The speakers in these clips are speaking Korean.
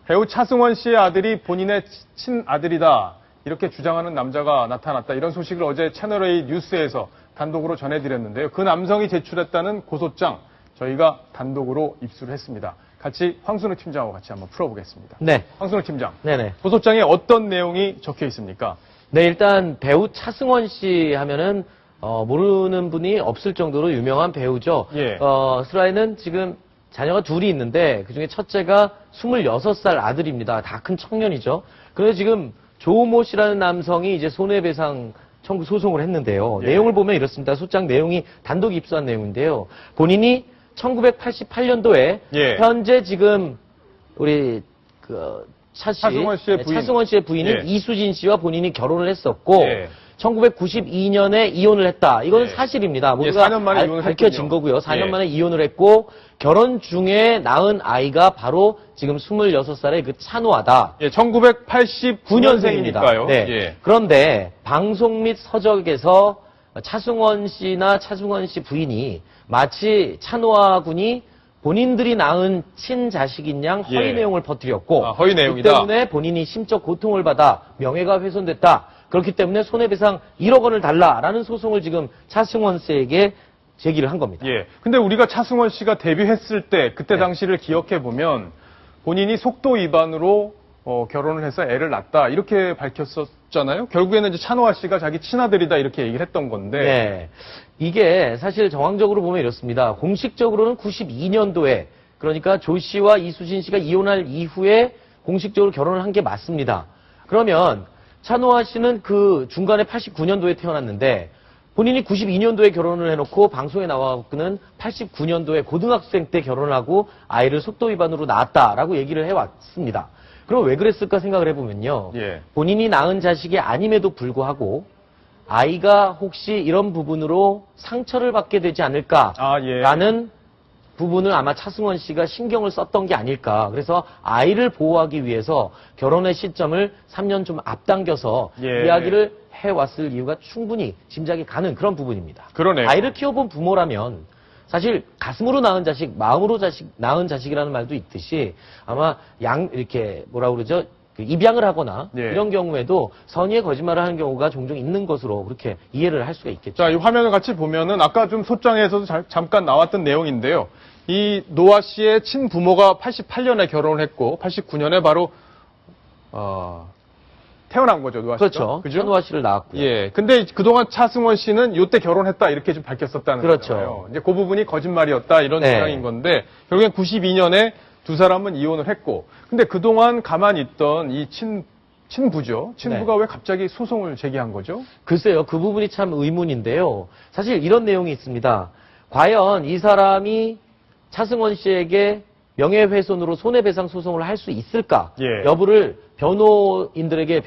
배우 차승원 씨의 아들이 본인의 친아들이다. 이렇게 주장하는 남자가 나타났다. 이런 소식을 어제 채널A 뉴스에서 단독으로 전해드렸는데요. 그 남성이 제출했다는 고소장 저희가 단독으로 입수를 했습니다. 같이 황순우 팀장하고 같이 한번 풀어보겠습니다. 네. 황순우 팀장. 네네. 고소장에 어떤 내용이 적혀 있습니까? 네, 일단 배우 차승원 씨 하면은 모르는 분이 없을 정도로 유명한 배우죠. 예. 슬라이는 지금 자녀가 둘이 있는데 그중에 첫째가 26살 아들입니다. 다 큰 청년이죠. 그래서 지금 조모 씨라는 남성이 이제 손해배상 청구 소송을 했는데요. 예. 내용을 보면 이렇습니다. 소장 내용이 단독 입수한 내용인데요. 본인이 1988년도에 예. 현재 지금 우리 차승원 씨의 부인. 차승원 씨의 부인인 예. 이수진 씨와 본인이 결혼을 했었고 예. 1992년에 이혼을 했다. 이건 예. 사실입니다. 예, 모두가 4년 만에 이혼을 밝혀진 했군요. 거고요. 4년 예. 만에 이혼을 했고 결혼 중에 낳은 아이가 바로 지금 26살의 그 찬호아다. 예, 1989년생이니까요. 9년생입니다. 네. 예. 그런데 방송 및 서적에서 차승원 씨나 차승원 씨 부인이 마치 찬호아 군이 본인들이 낳은 친자식인 양 허위 예. 내용을 퍼뜨렸고 허위 내용이다. 그 때문에 본인이 심적 고통을 받아 명예가 훼손됐다. 그렇기 때문에 손해배상 1억 원을 달라라는 소송을 지금 차승원 씨에게 제기를 한 겁니다. 예. 근데 우리가 차승원 씨가 데뷔했을 때 그때 네. 당시를 기억해 보면 본인이 속도 위반으로 결혼을 해서 애를 낳았다 이렇게 밝혔었잖아요. 결국에는 이제 찬호아 씨가 자기 친아들이다 이렇게 얘기를 했던 건데. 네. 이게 사실 정황적으로 보면 이렇습니다. 공식적으로는 92년도에 그러니까 조 씨와 이수진 씨가 이혼할 이후에 공식적으로 결혼을 한 게 맞습니다. 그러면 찬호아 씨는 그 중간에 89년도에 태어났는데 본인이 92년도에 결혼을 해놓고 방송에 나와서는 89년도에 고등학생 때 결혼을 하고 아이를 속도 위반으로 낳았다라고 얘기를 해왔습니다. 그럼 왜 그랬을까 생각을 해보면요. 예. 본인이 낳은 자식이 아님에도 불구하고 아이가 혹시 이런 부분으로 상처를 받게 되지 않을까라는 부분을 아마 차승원 씨가 신경을 썼던 게 아닐까. 그래서 아이를 보호하기 위해서 결혼의 시점을 3년 좀 앞당겨서 예. 이야기를 해왔을 이유가 충분히 짐작이 가는 그런 부분입니다. 그러네요. 아이를 키워본 부모라면 사실 가슴으로 낳은 자식, 마음으로 낳은 자식이라는 말도 있듯이 아마 이렇게 뭐라 그러죠? 입양을 하거나 예. 이런 경우에도 선의의 거짓말을 하는 경우가 종종 있는 것으로 그렇게 이해를 할 수가 있겠죠. 자, 이 화면을 같이 보면은 아까 좀 소장에서도 잠깐 나왔던 내용인데요. 이 노아 씨의 친부모가 88년에 결혼을 했고 89년에 바로 태어난 거죠, 노아 씨가. 그렇죠. 그죠? 찬호아 씨를 낳았고요. 예. 근데 그동안 차승원 씨는 이때 결혼했다 이렇게 좀 밝혔었다는 그렇죠. 거잖아요. 이제 그 부분이 거짓말이었다 이런 네. 주장인 건데 결국엔 92년에 두 사람은 이혼을 했고 근데 그동안 가만히 있던 이 친부죠. 친부가 네. 왜 갑자기 소송을 제기한 거죠? 글쎄요. 그 부분이 참 의문인데요. 사실 이런 내용이 있습니다. 과연 이 사람이 차승원 씨에게 명예훼손으로 손해배상 소송을 할 수 있을까? 예. 여부를 변호사들에게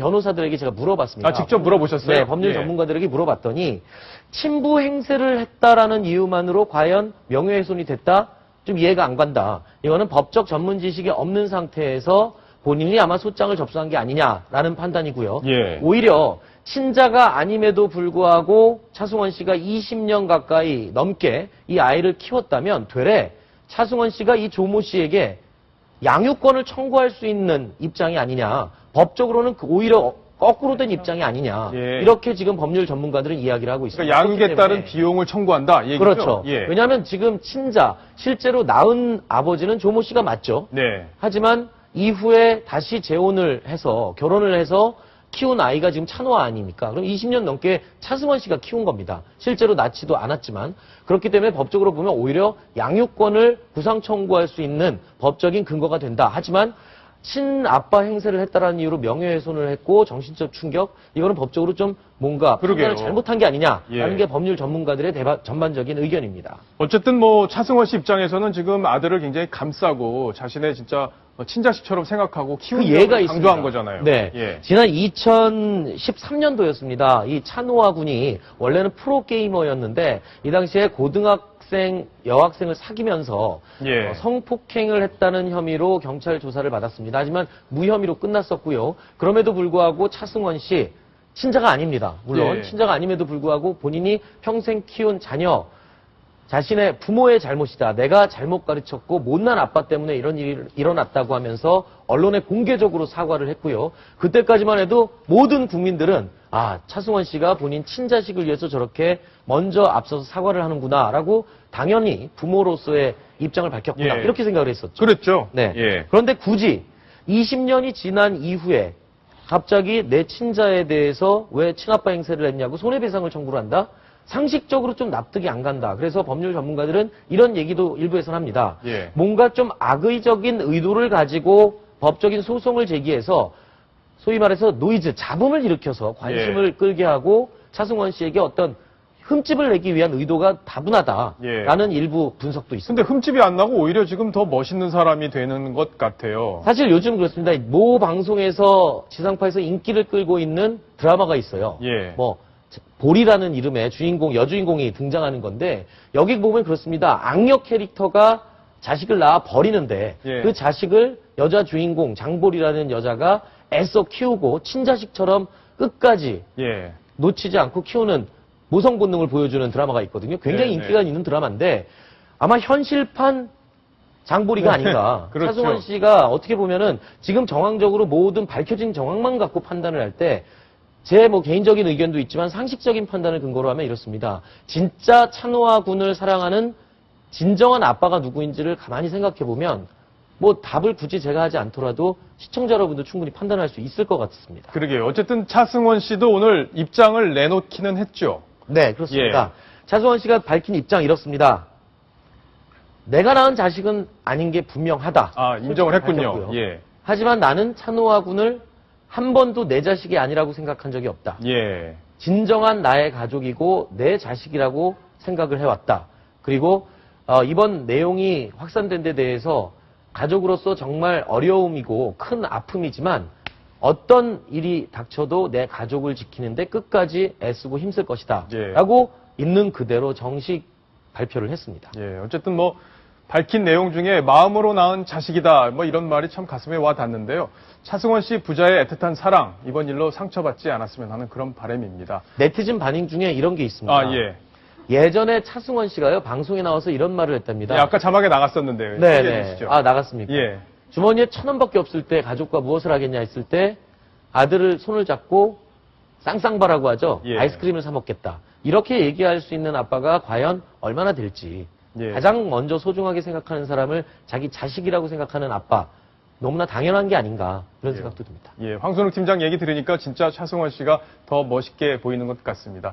제가 물어봤습니다. 아, 직접 물어보셨어요? 네, 법률 예. 전문가들에게 물어봤더니 친부 행세를 했다라는 이유만으로 과연 명예훼손이 됐다? 좀 이해가 안 간다. 이거는 법적 전문 지식이 없는 상태에서 본인이 아마 소장을 접수한 게 아니냐라는 판단이고요. 예. 오히려 친자가 아님에도 불구하고 차승원 씨가 20년 가까이 넘게 이 아이를 키웠다면 되레 차승원 씨가 이 조모 씨에게 양육권을 청구할 수 있는 입장이 아니냐. 법적으로는 오히려 거꾸로 된 입장이 아니냐. 예. 이렇게 지금 법률 전문가들은 이야기를 하고 있습니다. 그러니까 양육에 그렇기 따른 때문에 비용을 청구한다. 이 얘기죠? 그렇죠. 예. 왜냐하면 지금 친자, 실제로 낳은 아버지는 조모 씨가 맞죠. 네. 하지만 이후에 다시 재혼을 해서 결혼을 해서 키운 아이가 지금 찬호아 아닙니까? 그럼 20년 넘게 차승원 씨가 키운 겁니다. 실제로 낳지도 않았지만 그렇기 때문에 법적으로 보면 오히려 양육권을 구상 청구할 수 있는 법적인 근거가 된다. 하지만 친아빠 행세를 했다라는 이유로 명예훼손을 했고 정신적 충격 이거는 법적으로 좀 뭔가 그러게요. 판단을 잘못한 게 아니냐라는 예. 게 법률 전문가들의 전반적인 의견입니다. 어쨌든 뭐 차승원 씨 입장에서는 지금 아들을 굉장히 감싸고 자신의 진짜 친자식처럼 생각하고 그 키우는 예가 걸 있습니다. 강조한 거잖아요. 네. 예. 지난 2013년도였습니다. 이 찬호아 군이 원래는 프로게이머였는데 이 당시에 고등학생, 여학생을 사귀면서 예. 성폭행을 했다는 혐의로 경찰 조사를 받았습니다. 하지만 무혐의로 끝났었고요. 그럼에도 불구하고 차승원 씨 친자가 아닙니다. 물론 예. 친자가 아님에도 불구하고 본인이 평생 키운 자녀 자신의 부모의 잘못이다. 내가 잘못 가르쳤고 못난 아빠 때문에 이런 일이 일어났다고 하면서 언론에 공개적으로 사과를 했고요. 그때까지만 해도 모든 국민들은 차승원 씨가 본인 친자식을 위해서 저렇게 먼저 앞서서 사과를 하는구나라고 당연히 부모로서의 입장을 밝혔구나. 예. 이렇게 생각을 했었죠. 그랬죠. 네. 예. 그런데 굳이 20년이 지난 이후에 갑자기 내 친자에 대해서 왜 친아빠 행세를 했냐고 손해배상을 청구를 한다? 상식적으로 좀 납득이 안 간다. 그래서 법률 전문가들은 이런 얘기도 일부에서는 합니다. 예. 뭔가 좀 악의적인 의도를 가지고 법적인 소송을 제기해서 소위 말해서 노이즈, 잡음을 일으켜서 관심을 끌게 하고 차승원 씨에게 어떤 흠집을 내기 위한 의도가 다분하다라는 일부 분석도 있습니다. 근데 흠집이 안 나고 오히려 지금 더 멋있는 사람이 되는 것 같아요. 사실 요즘 그렇습니다. 모 방송에서 지상파에서 인기를 끌고 있는 드라마가 있어요. 예. 뭐 볼이라는 이름의 여주인공이 등장하는 건데 여기 보면 그렇습니다. 악역 캐릭터가 자식을 낳아 버리는데 예. 그 자식을 여자 주인공 장볼이라는 여자가 애써 키우고 친자식처럼 끝까지 예. 놓치지 않고 키우는 모성 본능을 보여주는 드라마가 있거든요. 굉장히 네, 인기가 있는 드라마인데 아마 현실판 장보리가 아닌가. 그렇죠. 차승원 씨가 어떻게 보면은 지금 정황적으로 모든 밝혀진 정황만 갖고 판단을 할 때 제 개인적인 의견도 있지만 상식적인 판단을 근거로 하면 이렇습니다. 진짜 찬호아 군을 사랑하는 진정한 아빠가 누구인지를 가만히 생각해 보면 답을 굳이 제가 하지 않더라도 시청자 여러분도 충분히 판단할 수 있을 것 같습니다. 그러게요. 어쨌든 차승원 씨도 오늘 입장을 내놓기는 했죠. 네, 그렇습니다. 차승원 씨가 밝힌 입장 이렇습니다. 내가 낳은 자식은 아닌 게 분명하다. 인정을 했군요. 밝혔고요. 예. 하지만 나는 찬호아 군을 한 번도 내 자식이 아니라고 생각한 적이 없다. 예. 진정한 나의 가족이고 내 자식이라고 생각을 해왔다. 그리고 이번 내용이 확산된 데 대해서 가족으로서 정말 어려움이고 큰 아픔이지만 어떤 일이 닥쳐도 내 가족을 지키는데 끝까지 애쓰고 힘쓸 것이다. 예. 라고 있는 그대로 정식 발표를 했습니다. 예. 어쨌든 밝힌 내용 중에 마음으로 낳은 자식이다. 이런 말이 참 가슴에 와 닿는데요. 차승원 씨 부자의 애틋한 사랑, 이번 일로 상처받지 않았으면 하는 그런 바람입니다. 네티즌 반응 중에 이런 게 있습니다. 예. 예전에 차승원 씨가요, 방송에 나와서 이런 말을 했답니다. 예, 아까 자막에 나갔었는데요. 네네. 소개해 주시죠. 나갔습니까? 예. 주머니에 1,000원밖에 없을 때 가족과 무엇을 하겠냐 했을 때 아들을 손을 잡고 쌍쌍바라고 하죠. 예. 아이스크림을 사 먹겠다. 이렇게 얘기할 수 있는 아빠가 과연 얼마나 될지. 예. 가장 먼저 소중하게 생각하는 사람을 자기 자식이라고 생각하는 아빠. 너무나 당연한 게 아닌가 그런 생각도 듭니다. 예, 황선욱 팀장 얘기 들으니까 진짜 차승원 씨가 더 멋있게 보이는 것 같습니다.